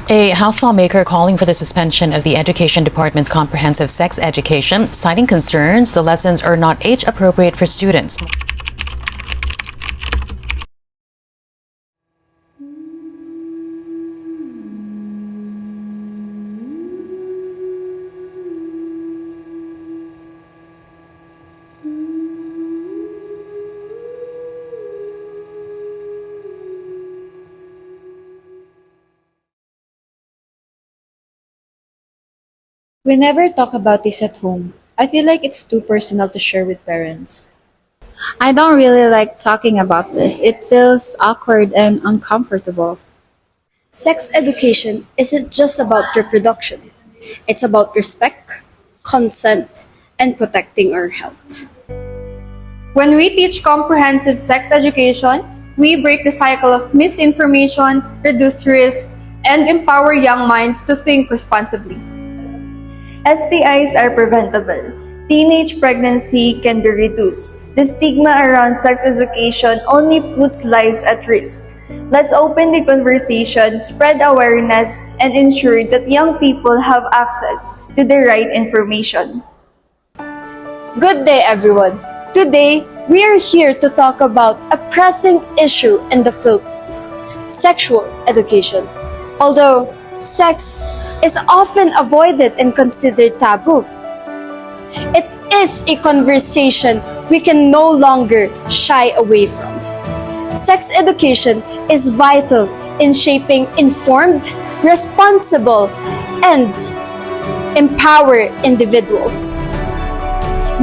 A House lawmaker calling for the suspension of the Education Department's comprehensive sex education, citing concerns the lessons are not age appropriate for students. We never talk about this at home. I feel like it's too personal to share with parents. I don't really like talking about this. It feels awkward and uncomfortable. Sex education isn't just about reproduction. It's about respect, consent, and protecting our health. When we teach comprehensive sex education, we break the cycle of misinformation, reduce risk, and empower young minds to think responsibly. STIs are preventable. Teenage pregnancy can be reduced. The stigma around sex education only puts lives at risk. Let's open the conversation, spread awareness, and ensure that young people have access to the right information. Good day, everyone. Today, we are here to talk about a pressing issue in the Philippines: sexual education. Although sex is often avoided and considered taboo, it is a conversation we can no longer shy away from. Sex education is vital in shaping informed, responsible, and empowered individuals.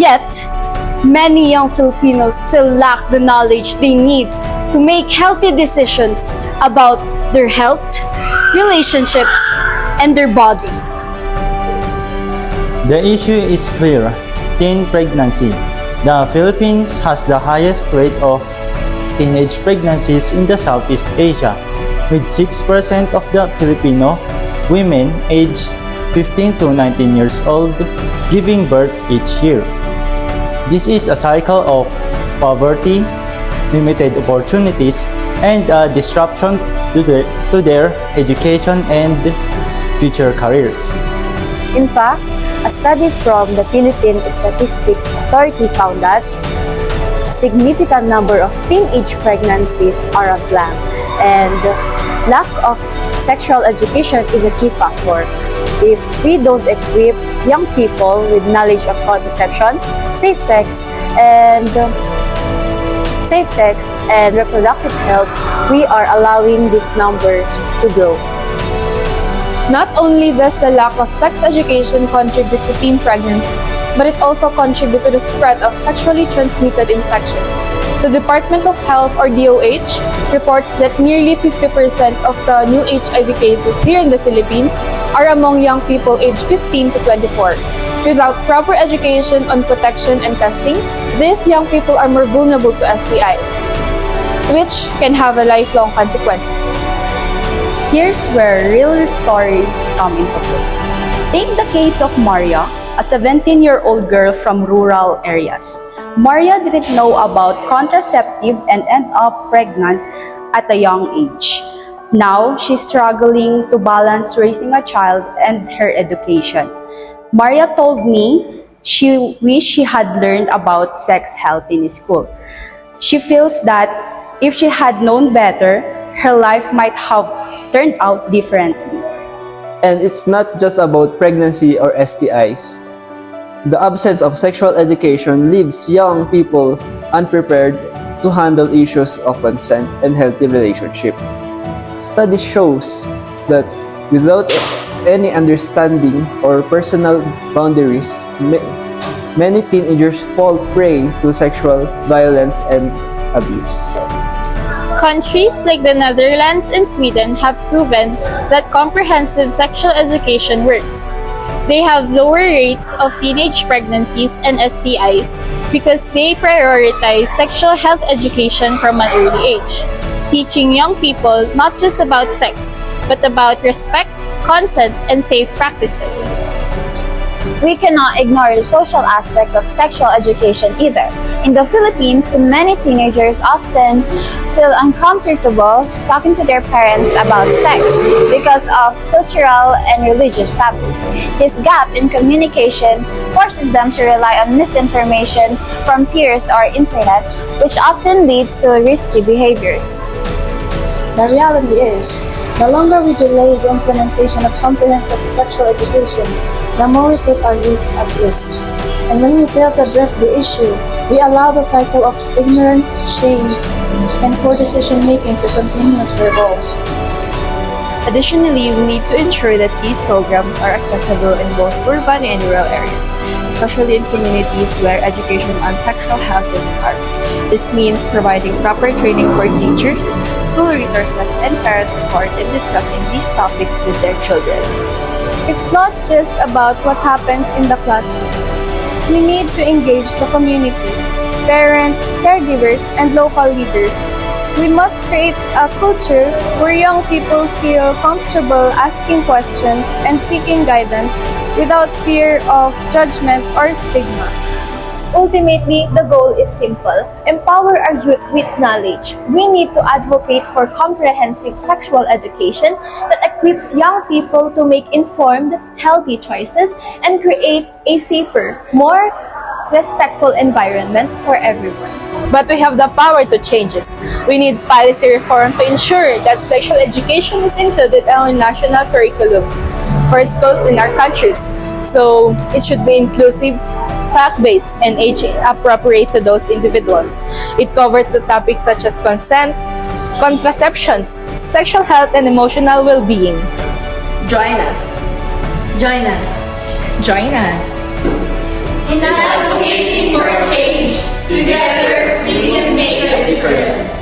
Yet, many young Filipinos still lack the knowledge they need to make healthy decisions about their health, relationships, and their bodies. The issue is clear: teen pregnancy. The Philippines has the highest rate of teenage pregnancies in the Southeast Asia, with 6% of the Filipino women aged 15 to 19 years old giving birth each year. This is a cycle of poverty, limited opportunities, and a disruption to their education and future careers. In fact, a study from the Philippine Statistics Authority found that a significant number of teenage pregnancies are unplanned, and lack of sexual education is a key factor. If we don't equip young people with knowledge of contraception, safe sex, and reproductive health, we are allowing these numbers to grow. Not only does the lack of sex education contribute to teen pregnancies, but it also contributes to the spread of sexually transmitted infections. The Department of Health, or DOH, reports that nearly 50% of the new HIV cases here in the Philippines are among young people aged 15 to 24. Without proper education on protection and testing, these young people are more vulnerable to STIs, which can have a lifelong consequences. Here's where real stories come into play. Take the case of Maria, a 17-year-old girl from rural areas. Maria didn't know about contraceptive and ended up pregnant at a young age. Now, she's struggling to balance raising a child and her education. Maria told me she wished she had learned about sex health in school. She feels that if she had known better, her life might have turned out differently. And it's not just about pregnancy or STIs. The absence of sexual education leaves young people unprepared to handle issues of consent and healthy relationship. Study shows that without any understanding or personal boundaries, many teenagers fall prey to sexual violence and abuse. Countries like the Netherlands and Sweden have proven that comprehensive sexual education works. They have lower rates of teenage pregnancies and STIs because they prioritize sexual health education from an early age, teaching young people not just about sex, but about respect, consent, and safe practices. We cannot ignore the social aspects of sexual education either. In the Philippines, many teenagers often feel uncomfortable talking to their parents about sex because of cultural and religious taboos. This gap in communication forces them to rely on misinformation from peers or internet, which often leads to risky behaviors. The reality is, the longer we delay the implementation of comprehensive sexual education, the more we put our youth at risk. And when we fail to address the issue, we allow the cycle of ignorance, shame, and poor decision-making to continue to evolve. Additionally, we need to ensure that these programs are accessible in both urban and rural areas, especially in communities where education on sexual health is scarce. This means providing proper training for teachers, school resources, and parent support in discussing these topics with their children. It's not just about what happens in the classroom. We need to engage the community, parents, caregivers, and local leaders. We must create a culture where young people feel comfortable asking questions and seeking guidance without fear of judgment or stigma. Ultimately, the goal is simple: empower our youth with knowledge. We need to advocate for comprehensive sexual education that equips young people to make informed, healthy choices and create a safer, more respectful environment for everyone. But we have the power to change this. We need policy reform to ensure that sexual education is included in our national curriculum for schools in our countries. So it should be inclusive, fact-based, and age-appropriate to those individuals. It covers the topics such as consent, contraceptions, sexual health, and emotional well-being. Join us. Join us. Join us. In advocating for change, together we can make a difference.